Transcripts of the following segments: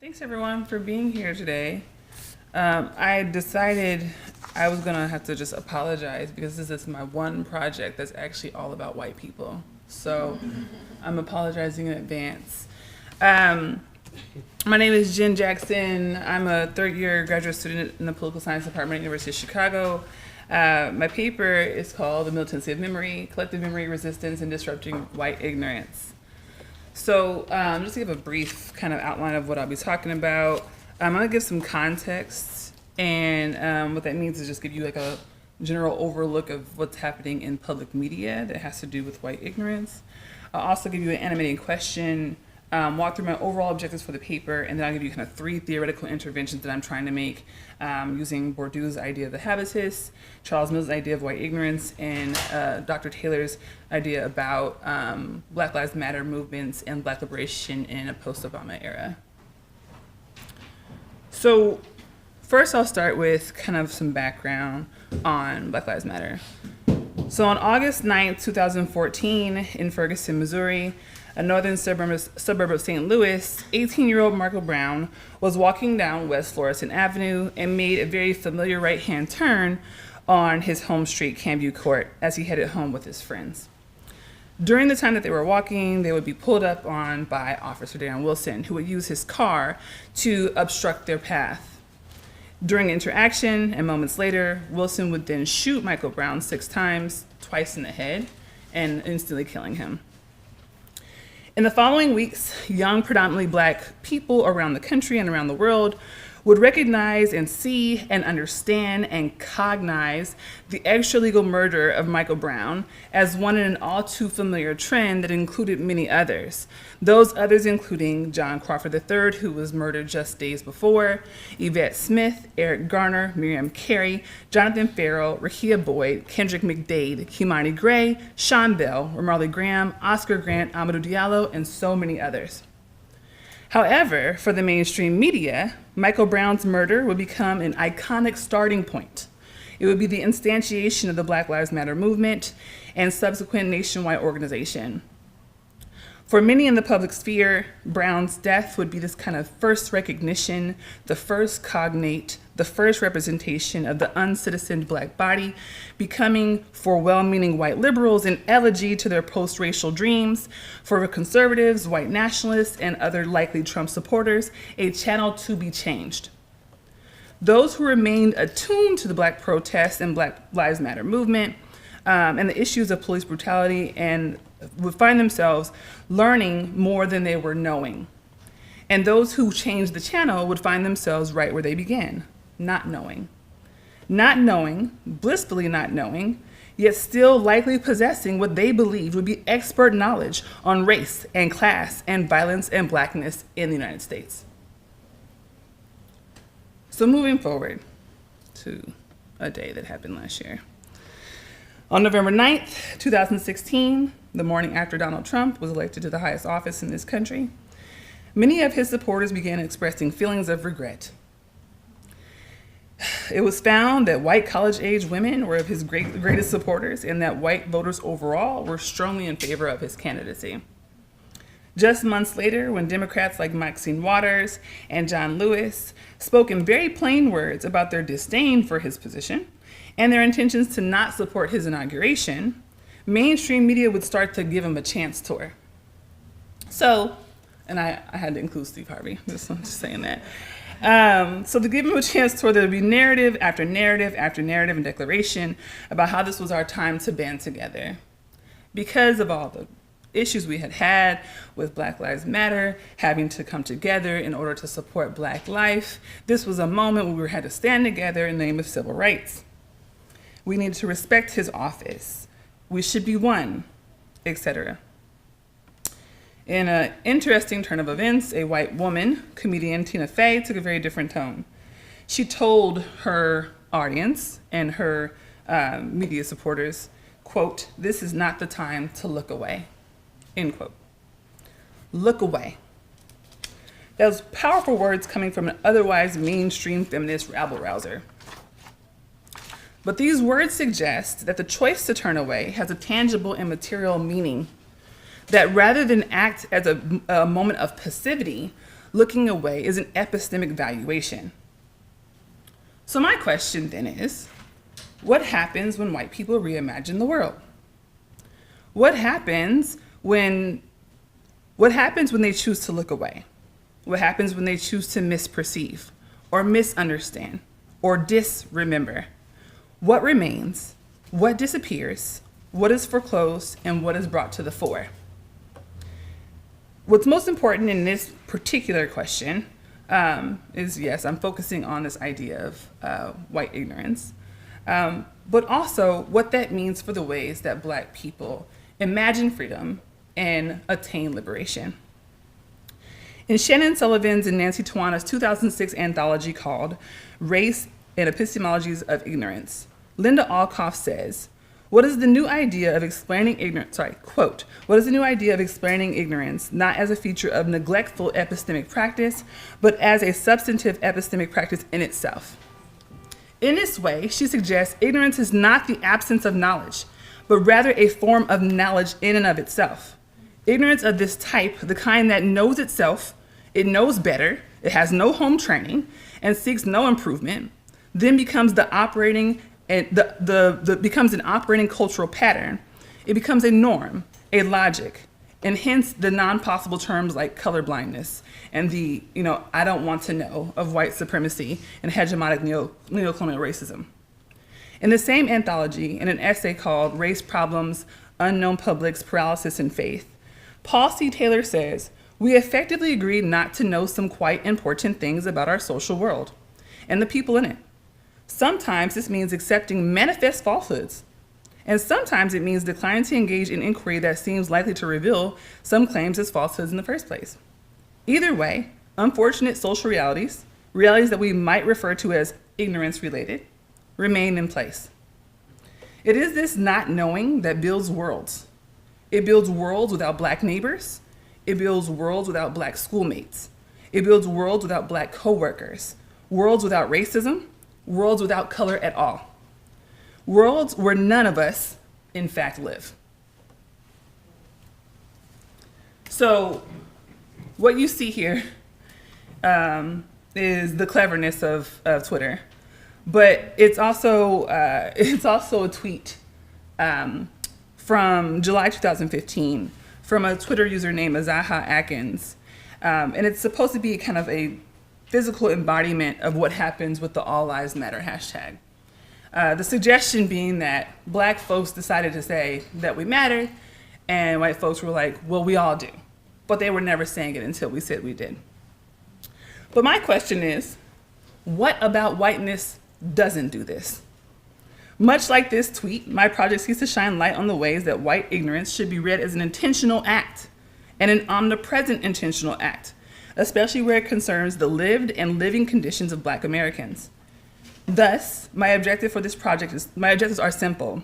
Thanks everyone for being here today. I decided I was gonna have to just apologize because this is my one project that's actually all about white people. So I'm apologizing in advance. My name is Jenn Jackson. I'm a third year graduate student in the political science department at the University of Chicago. My paper is called The Militancy of Memory, Collective Memory Resistance and Disrupting White Ignorance. So just to give a brief kind of outline of what I'll be talking about, I'm going to give some context, and what that means is just give you like a general overlook of what's happening in public media that has to do with white ignorance. I'll also give you an animating question, walk through my overall objectives for the paper, and then I'll give you kind of 3 theoretical interventions that I'm trying to make using Bourdieu's idea of the habitus, Charles Mill's idea of white ignorance, and Dr. Taylor's idea about Black Lives Matter movements and Black liberation in a post-Obama era. So first I'll start with kind of some background on Black Lives Matter. So on August 9th, 2014, in Ferguson, Missouri, a northern suburb of St. Louis, 18-year-old Michael Brown was walking down West Florissant Avenue and made a very familiar right-hand turn on his home street, Campview Court, as he headed home with his friends. During the time that they were walking, they would be pulled up on by Officer Darren Wilson, who would use his car to obstruct their path. During interaction and moments later, Wilson would then shoot Michael Brown 6 times, twice in the head, and instantly killing him. In the following weeks, young, predominantly Black people around the country and around the world would recognize and see and understand and cognize the extralegal murder of Michael Brown as one in an all too familiar trend that included many others. Those others including John Crawford III, who was murdered just days before, Yvette Smith, Eric Garner, Miriam Carey, Jonathan Farrell, Rakia Boyd, Kendrick McDade, Kimani Gray, Sean Bell, Ramarley Graham, Oscar Grant, Amadou Diallo, and so many others. However, for the mainstream media, Michael Brown's murder would become an iconic starting point. It would be the instantiation of the Black Lives Matter movement and subsequent nationwide organization. For many in the public sphere, Brown's death would be this kind of first recognition, the first cognate, the first representation of the uncitizened Black body, becoming, for well-meaning white liberals, an elegy to their post-racial dreams, for conservatives, white nationalists, and other likely Trump supporters, a channel to be changed. Those who remained attuned to the Black protest and Black Lives Matter movement and the issues of police brutality and would find themselves learning more than they were knowing. And those who changed the channel would find themselves right where they began, not knowing. Not knowing, blissfully not knowing, yet still likely possessing what they believed would be expert knowledge on race and class and violence and Blackness in the United States. So moving forward to a day that happened last year. On November 9th, 2016, the morning after Donald Trump was elected to the highest office in this country, many of his supporters began expressing feelings of regret. It was found that white college-age women were of his greatest supporters and that white voters overall were strongly in favor of his candidacy. Just months later, when Democrats like Maxine Waters and John Lewis spoke in very plain words about their disdain for his position and their intentions to not support his inauguration, mainstream media would start to give him a chance tour. So, and I had to include Steve Harvey, I'm just saying that. So to give him a chance tour, there would be narrative after narrative after narrative and declaration about how this was our time to band together. Because of all the issues we had had with Black Lives Matter, having to come together in order to support Black life, this was a moment where we had to stand together in the name of civil rights. We needed to respect his office. We should be one, etc. In an interesting turn of events, a white woman, comedian Tina Fey, took a very different tone. She told her audience and her media supporters, quote, "This is not the time to look away," end quote. Look away. Those powerful words coming from an otherwise mainstream feminist rabble-rouser. But these words suggest that the choice to turn away has a tangible and material meaning, that rather than act as a moment of passivity, looking away is an epistemic valuation. So my question then is, what happens when white people reimagine the world? What happens when they choose to look away? What happens when they choose to misperceive or misunderstand or disremember? What remains? What disappears? What is foreclosed? And what is brought to the fore? What's most important in this particular question is, yes, I'm focusing on this idea of white ignorance, but also what that means for the ways that Black people imagine freedom and attain liberation. In Shannon Sullivan's and Nancy Tawana's 2006 anthology called Race and Epistemologies of Ignorance, Linda Alcoff says, what is the new idea of explaining ignorance, quote, what is the new idea of explaining ignorance, not as a feature of neglectful epistemic practice, but as a substantive epistemic practice in itself? In this way, she suggests ignorance is not the absence of knowledge, but rather a form of knowledge in and of itself. Ignorance of this type, the kind that knows itself, it knows better, it has no home training, and seeks no improvement, then becomes the operating and becomes an operating cultural pattern. It becomes a norm, a logic, and hence the non-possible terms like colorblindness and the, I don't want to know of white supremacy and hegemonic neocolonial racism. In the same anthology, in an essay called Race Problems, Unknown Publics, Paralysis, and Faith, Paul C. Taylor says, we effectively agreed not to know some quite important things about our social world and the people in it. Sometimes this means accepting manifest falsehoods, and sometimes it means declining to engage in inquiry that seems likely to reveal some claims as falsehoods in the first place. Either way, unfortunate social realities that we might refer to as ignorance-related, remain in place. It is this not knowing that builds worlds. It builds worlds without Black neighbors. It builds worlds without Black schoolmates. It builds worlds without Black coworkers, worlds without racism, worlds without color at all. Worlds where none of us, in fact, live. So what you see here is the cleverness of Twitter, but it's also a tweet from July 2015 from a Twitter user named Azaha Atkins, and it's supposed to be kind of a physical embodiment of what happens with the All Lives Matter hashtag. The suggestion being that Black folks decided to say that we mattered, and white folks were like, well, we all do. But they were never saying it until we said we did. But my question is, what about whiteness doesn't do this? Much like this tweet, my project seeks to shine light on the ways that white ignorance should be read as an intentional act, and an omnipresent intentional act, especially where it concerns the lived and living conditions of Black Americans. Thus, my objectives are simple.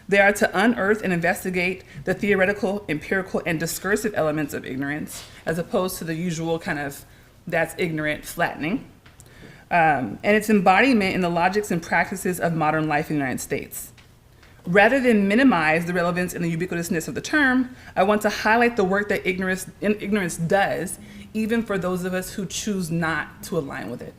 They are to unearth and investigate the theoretical, empirical, and discursive elements of ignorance, as opposed to the usual kind of that's ignorant flattening, and its embodiment in the logics and practices of modern life in the United States. Rather than minimize the relevance and the ubiquitousness of the term, I want to highlight the work that ignorance does, even for those of us who choose not to align with it.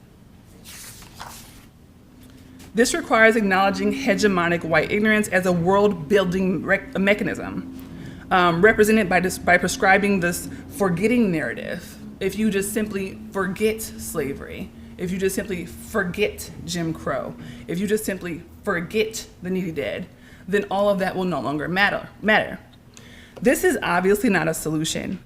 This requires acknowledging hegemonic white ignorance as a world-building mechanism, represented by prescribing this forgetting narrative. If you just simply forget slavery, if you just simply forget Jim Crow, if you just simply forget the needy dead, then all of that will no longer matter. This is obviously not a solution.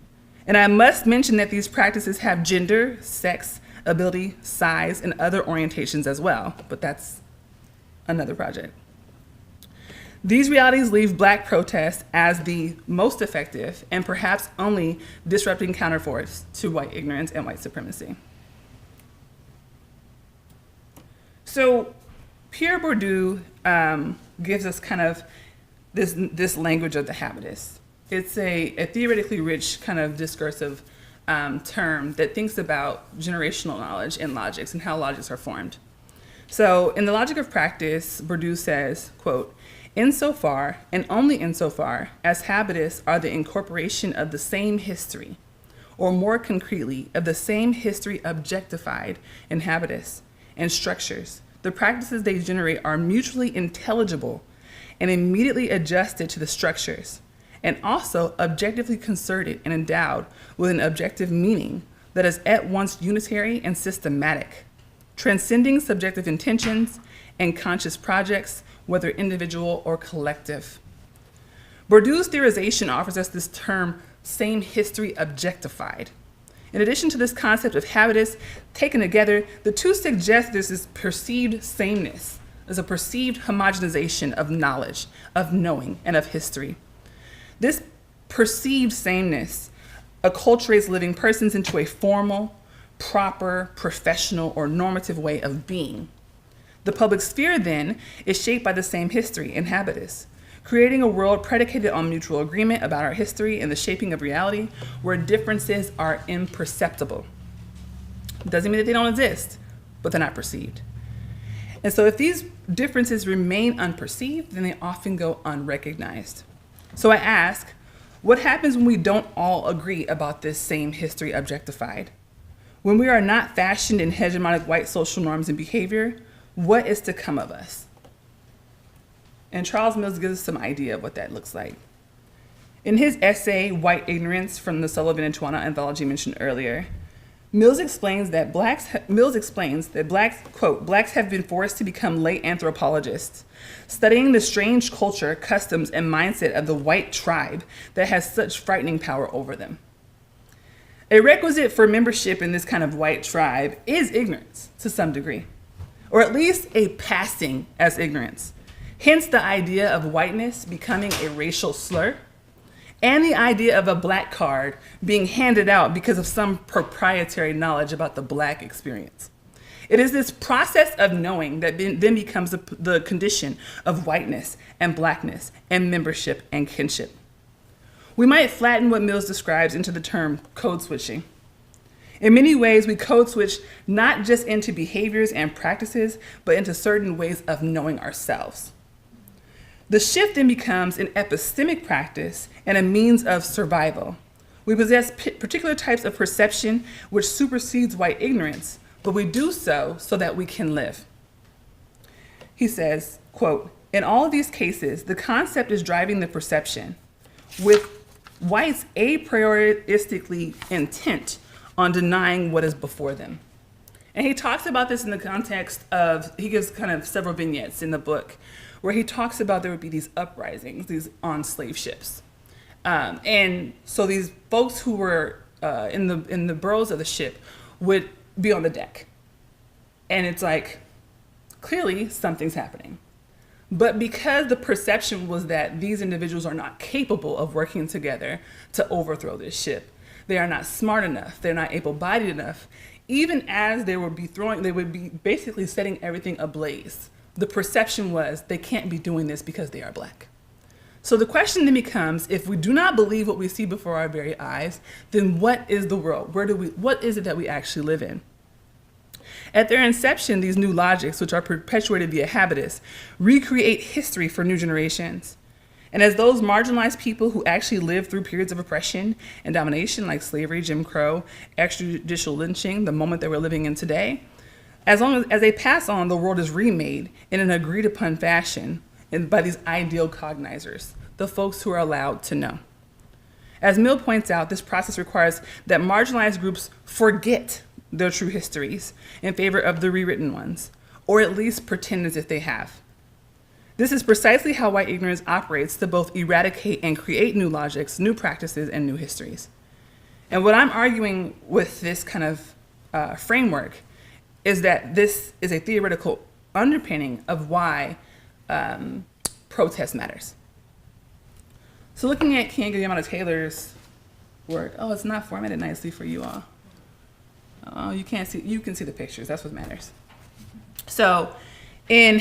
And I must mention that these practices have gender, sex, ability, size, and other orientations as well, but that's another project. These realities leave Black protest as the most effective and perhaps only disrupting counterforce to white ignorance and white supremacy. So Pierre Bourdieu gives us kind of this language of the habitus. It's a theoretically rich kind of discursive term that thinks about generational knowledge and logics and how logics are formed. So in The Logic of Practice, Bourdieu says, quote, insofar and only insofar as habitus are the incorporation of the same history, or more concretely, of the same history objectified in habitus and structures, the practices they generate are mutually intelligible and immediately adjusted to the structures, and also objectively concerted and endowed with an objective meaning that is at once unitary and systematic, transcending subjective intentions and conscious projects, whether individual or collective. Bourdieu's theorization offers us this term, same history objectified. In addition to this concept of habitus, taken together, the two suggest there's this perceived sameness, as a perceived homogenization of knowledge, of knowing, and of history. This perceived sameness acculturates living persons into a formal, proper, professional, or normative way of being. The public sphere, then, is shaped by the same history and habitus, creating a world predicated on mutual agreement about our history and the shaping of reality where differences are imperceptible. Doesn't mean that they don't exist, but they're not perceived. And so if these differences remain unperceived, then they often go unrecognized. So I ask, what happens when we don't all agree about this same history objectified? When we are not fashioned in hegemonic white social norms and behavior, what is to come of us? And Charles Mills gives us some idea of what that looks like. In his essay, White Ignorance, from the Sullivan and Tawana anthology mentioned earlier, Mills explains that blacks, quote, blacks have been forced to become late anthropologists, studying the strange culture, customs, and mindset of the white tribe that has such frightening power over them. A requisite for membership in this kind of white tribe is ignorance to some degree, or at least a passing as ignorance. Hence the idea of whiteness becoming a racial slur, and the idea of a black card being handed out because of some proprietary knowledge about the black experience. It is this process of knowing that then becomes the condition of whiteness and blackness and membership and kinship. We might flatten what Mills describes into the term code switching. In many ways, we code switch not just into behaviors and practices, but into certain ways of knowing ourselves. The shift then becomes an epistemic practice and a means of survival. We possess particular types of perception which supersedes white ignorance, but we do so that we can live. He says, quote, in all of these cases, the concept is driving the perception, with whites a prioristically intent on denying what is before them. And he talks about this in the context of, he gives kind of several vignettes in the book where he talks about there would be these uprisings, these on slave ships. And so these folks who were in the burrows of the ship would be on the deck. And it's like, clearly something's happening. But because the perception was that these individuals are not capable of working together to overthrow this ship, they are not smart enough, they're not able-bodied enough, even as they would be basically setting everything ablaze. The perception was they can't be doing this because they are black. So the question then becomes, if we do not believe what we see before our very eyes, then what is the world? What is it that we actually live in? At their inception, these new logics, which are perpetuated via habitus, recreate history for new generations. And as those marginalized people who actually lived through periods of oppression and domination like slavery, Jim Crow, extrajudicial lynching, the moment that we're living in today, as long as they pass on, the world is remade in an agreed upon fashion and by these ideal cognizers, the folks who are allowed to know. As Mill points out, this process requires that marginalized groups forget their true histories in favor of the rewritten ones, or at least pretend as if they have. This is precisely how white ignorance operates to both eradicate and create new logics, new practices, and new histories. And what I'm arguing with this kind of framework is that this is a theoretical underpinning of why protest matters. So looking at King Yamada Taylor's work, oh, it's not formatted nicely for you all. Oh, you can see the pictures, that's what matters. So from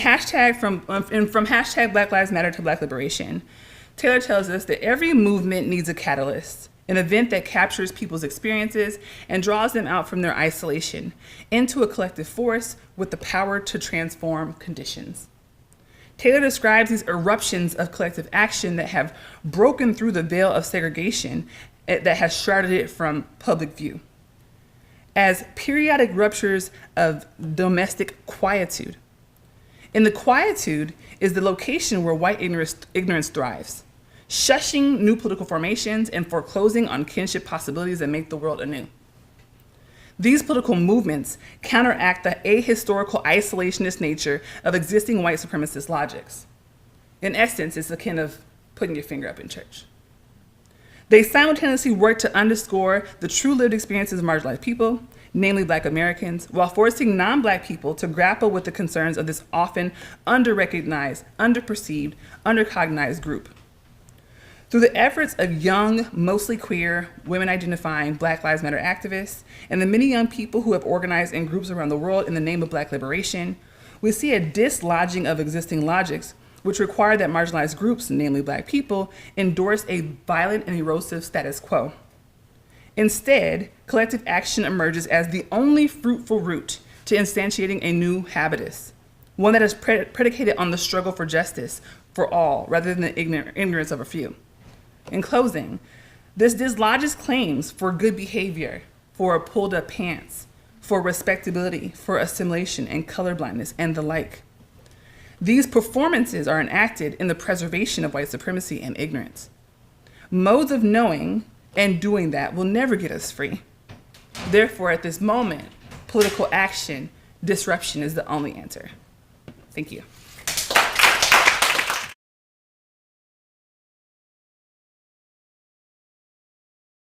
hashtag Black Lives Matter to Black Liberation, Taylor tells us that every movement needs a catalyst, an event that captures people's experiences and draws them out from their isolation into a collective force with the power to transform conditions. Taylor describes these eruptions of collective action that have broken through the veil of segregation that has shrouded it from public view, as periodic ruptures of domestic quietude. In the quietude is the location where white ignorance thrives, shushing new political formations and foreclosing on kinship possibilities that make the world anew. These political movements counteract the ahistorical isolationist nature of existing white supremacist logics. In essence, it's akin of putting your finger up in church. They simultaneously work to underscore the true lived experiences of marginalized people, namely Black Americans, while forcing non-Black people to grapple with the concerns of this often under-recognized, under-perceived, under-cognized group. Through the efforts of young, mostly queer, women-identifying Black Lives Matter activists, and the many young people who have organized in groups around the world in the name of Black liberation, we see a dislodging of existing logics which require that marginalized groups, namely Black people, endorse a violent and erosive status quo. Instead, collective action emerges as the only fruitful route to instantiating a new habitus, one that is predicated on the struggle for justice for all rather than the ignorance of a few. In closing, this dislodges claims for good behavior, for pulled up pants, for respectability, for assimilation and colorblindness and the like. These performances are enacted in the preservation of white supremacy and ignorance. Modes of knowing and doing that will never get us free. Therefore, at this moment, political action, disruption is the only answer. Thank you.